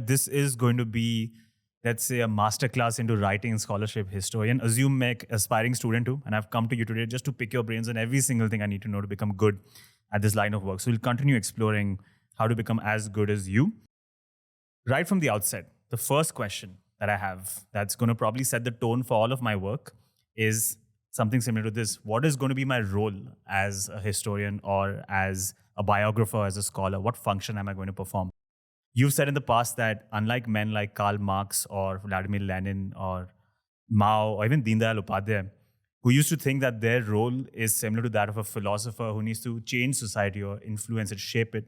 that this is going to be, let's say, a masterclass into writing and scholarship history. And assume I'm an aspiring student too, and I've come to you today just to pick your brains on every single thing I need to know to become good at this line of work. So we'll continue exploring how to become as good as you. Right from the outset, the first question that I have that's going to probably set the tone for all of my work is something similar to this. What is going to be my role as a historian or as a biographer, as a scholar? What function am I going to perform? You've said in the past that unlike men like Karl Marx or Vladimir Lenin or Mao or even Deendayal Upadhyay, who used to think that their role is similar to that of a philosopher who needs to change society or influence it, shape it,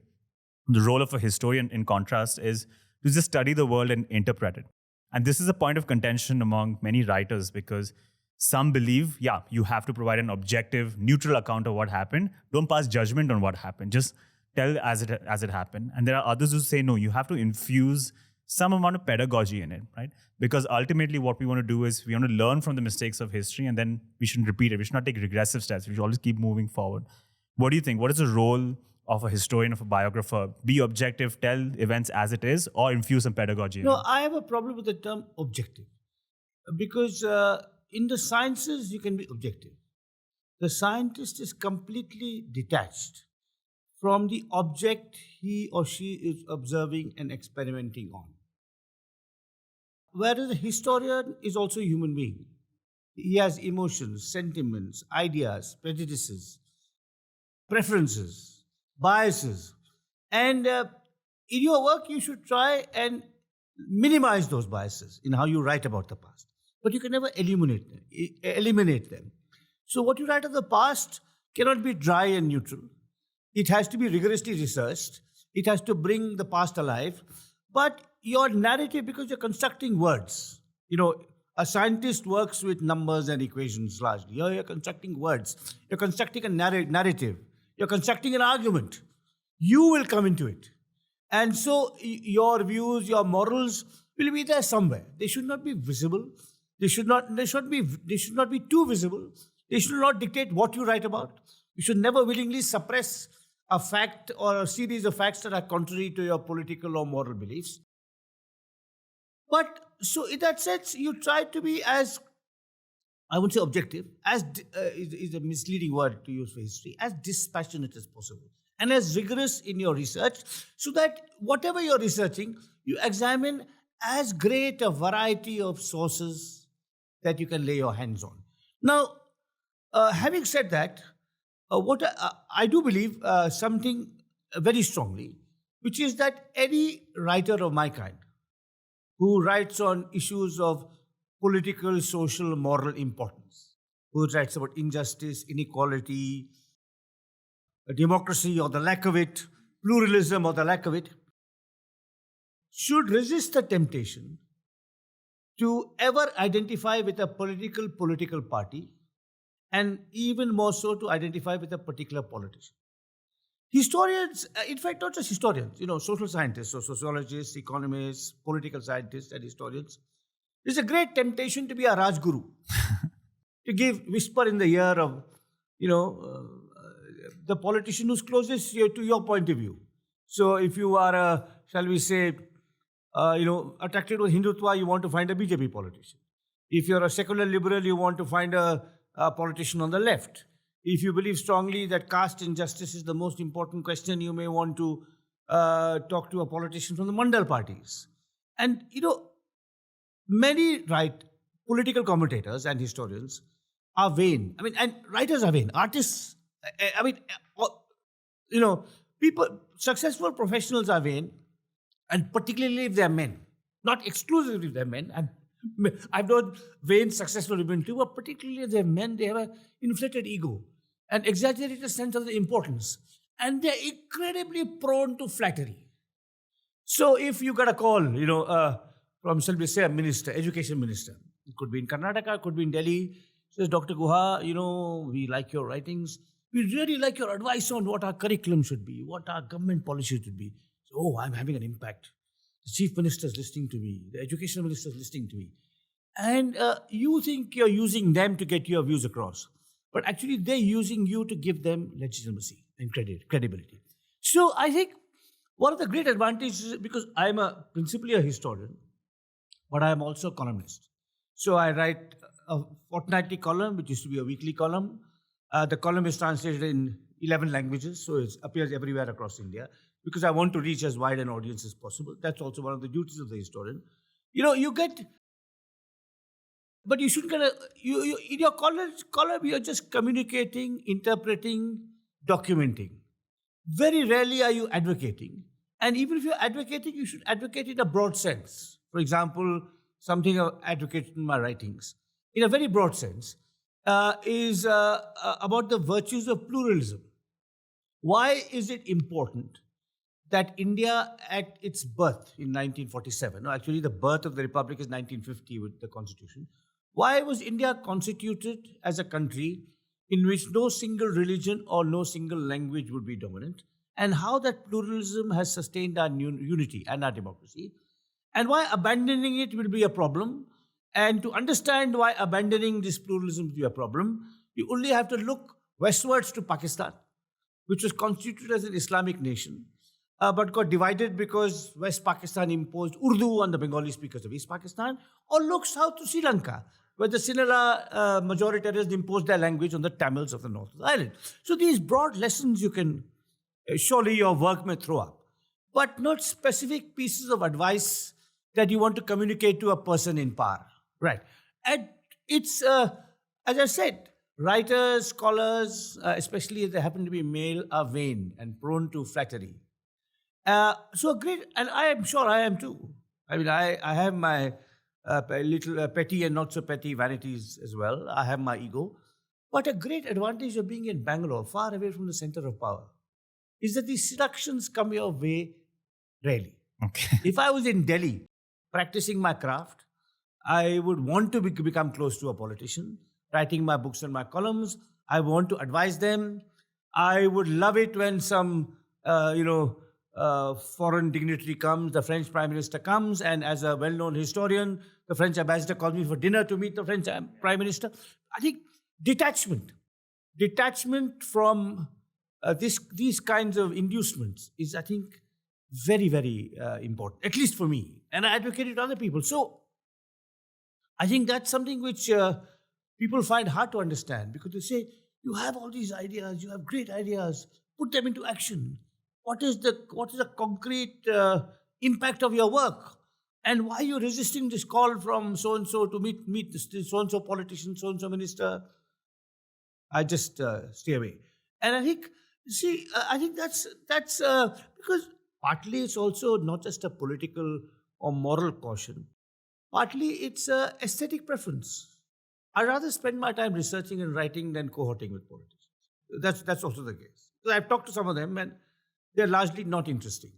the role of a historian, in contrast, is to just study the world and interpret it. And this is a point of contention among many writers because some believe, yeah, you have to provide an objective, neutral account of what happened. Don't pass judgment on what happened. Just tell as it happened. And there are others who say, no, you have to infuse some amount of pedagogy in it, right? Because ultimately what we want to do is we want to learn from the mistakes of history and then we shouldn't repeat it. We should not take regressive steps. We should always keep moving forward. What do you think? What is the role of a historian, of a biographer? Be objective, tell events as it is, or infuse some pedagogy? No, I have a problem with the term objective. Because in the sciences, you can be objective. The scientist is completely detached from the object he or she is observing and experimenting on. Whereas a historian is also a human being. He has emotions, sentiments, ideas, prejudices, preferences, biases. And in your work, you should try and minimize those biases in how you write about the past. But you can never eliminate them. So what you write of the past cannot be dry and neutral. It has to be rigorously researched. It has to bring the past alive. But your narrative, because you're constructing words, a scientist works with numbers and equations largely. You're constructing words. You're constructing a narrative. You're constructing an argument. You will come into it. And so your views, your morals will be there somewhere. They should not be visible. They should not be too visible. They should not dictate what you write about. You should never willingly suppress a fact or a series of facts that are contrary to your political or moral beliefs. But so in that sense, you try to be as, I wouldn't say objective, as is a misleading word to use for history, as dispassionate as possible and as rigorous in your research so that whatever you're researching, you examine as great a variety of sources that you can lay your hands on. Now, having said that, what I do believe something very strongly, which is that any writer of my kind who writes on issues of political, social, moral importance, who writes about injustice, inequality, democracy or the lack of it, pluralism or the lack of it, should resist the temptation to ever identify with a political party, and even more so to identify with a particular politician. Historians, in fact, not just historians, social scientists, so sociologists, economists, political scientists, and historians, there's a great temptation to be a Rajguru, to whisper in the ear of, the politician who's closest to your point of view. So if you are, shall we say, attracted to Hindutva, you want to find a BJP politician. If you're a secular liberal, you want to find a politician on the left. If you believe strongly that caste injustice is the most important question, you may want to talk to a politician from the Mandal parties. And, many political commentators and historians are vain. And writers are vain. Artists, people, successful professionals are vain, and particularly if they're men. Not exclusively if they're men. I've known vain, successful women too, but particularly if they're men, they have an inflated ego, an exaggerated sense of the importance, and they're incredibly prone to flattery. So if you got a call, from, shall we say, a minister, education minister, it could be in Karnataka, it could be in Delhi, says, Dr. Guha, we like your writings. We really like your advice on what our curriculum should be, what our government policy should be. So, I'm having an impact. The chief minister is listening to me. The education minister is listening to me. And you think you're using them to get your views across. But actually, they're using you to give them legitimacy and credibility. So I think One of the great advantages, because I'm principally a historian, but I'm also a columnist. So I write a fortnightly column, which used to be a weekly column. The column is translated in 11 languages, so it appears everywhere across India, because I want to reach as wide an audience as possible. That's also one of the duties of the historian. You get, but you should get in your column, you're just communicating, interpreting, documenting. Very rarely are you advocating. And even if you're advocating, you should advocate in a broad sense. For example, something I've advocated in my writings, in a very broad sense, is about the virtues of pluralism. Why is it important that India, at its birth in 1947, no, actually the birth of the Republic is 1950 with the Constitution, why was India constituted as a country in which no single religion or no single language would be dominant, and how that pluralism has sustained our unity and our democracy, and why abandoning it will be a problem. And to understand why abandoning this pluralism will be a problem, you only have to look westwards to Pakistan, which was constituted as an Islamic nation, but got divided because West Pakistan imposed Urdu on the Bengali speakers of East Pakistan, or look south to Sri Lanka, where the Sinhala majoritarians imposed their language on the Tamils of the north of the island. So these broad lessons you can, surely your work may throw up, but not specific pieces of advice that you want to communicate to a person in power. Right. And it's, as I said, writers, scholars, especially if they happen to be male, are vain and prone to flattery. So great, and I am sure I am too. I mean, I have my little petty and not so petty vanities as well. I have my ego. But a great advantage of being in Bangalore, far away from the center of power, is that these seductions come your way rarely. Okay. If I was in Delhi practicing my craft, I would want to become close to a politician, writing my books and my columns. I want to advise them. I would love it when some, foreign dignitary comes, the French Prime Minister comes, and as a well-known historian, the French ambassador calls me for dinner to meet the French Prime Minister. I think detachment from these kinds of inducements is, I think, very, very important, at least for me. And I advocate it to other people. So I think that's something which people find hard to understand, because they say, you have all these ideas, you have great ideas, put them into action. What is the concrete impact of your work? And why are you resisting this call from so-and-so to meet this so-and-so politician, so-and-so minister? I just stay away. And I think, I think that's because partly it's also not just a political or moral caution. Partly it's a aesthetic preference. I'd rather spend my time researching and writing than cohorting with politicians. That's also the case. So I've talked to some of them, and they're largely not interesting.